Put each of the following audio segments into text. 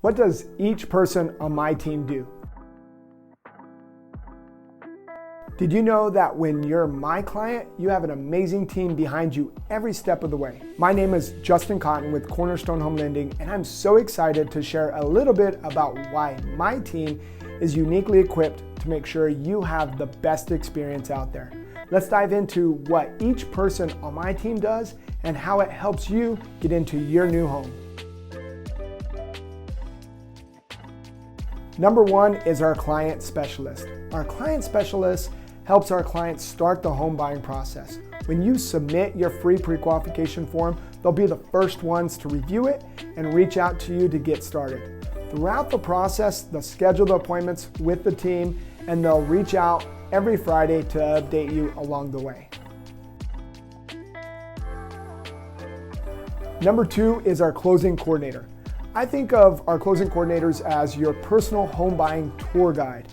What does each person on my team do? Did you know that when you're my client, you have an amazing team behind you every step of the way? My name is Justin Cotton with Cornerstone Home Lending, and I'm so excited to share a little bit about why my team is uniquely equipped to make sure you have the best experience out there. Let's dive into what each person on my team does and how it helps you get into your new home. Number one is our client specialist. Our client specialist helps our clients start the home buying process. When you submit your free pre-qualification form, they'll be the first ones to review it and reach out to you to get started. Throughout the process, they'll schedule the appointments with the team and they'll reach out every Friday to update you along the way. Number two is our closing coordinator. I think of our closing coordinators as your personal home buying tour guide.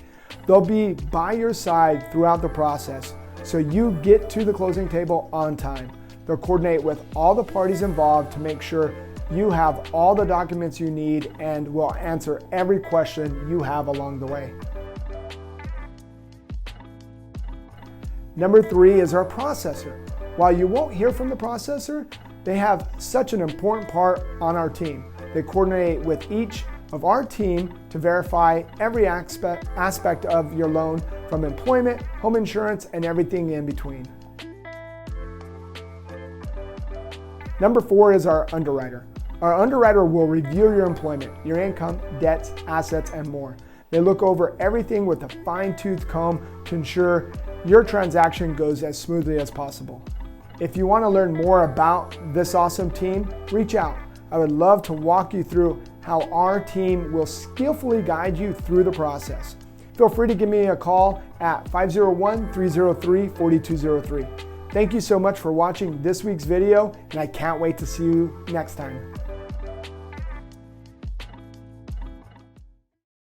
They'll be by your side throughout the process so you get to the closing table on time. They'll coordinate with all the parties involved to make sure you have all the documents you need and will answer every question you have along the way. Number three is our processor. While you won't hear from the processor, they have such an important part on our team. They coordinate with each of our team to verify every aspect of your loan, from employment, home insurance, and everything in between. Number four is our underwriter. Our underwriter will review your employment, your income, debts, assets, and more. They look over everything with a fine-tooth comb to ensure your transaction goes as smoothly as possible. If you want to learn more about this awesome team, reach out. I would love to walk you through how our team will skillfully guide you through the process. Feel free to give me a call at 501-303-4203. Thank you so much for watching this week's video, and I can't wait to see you next time.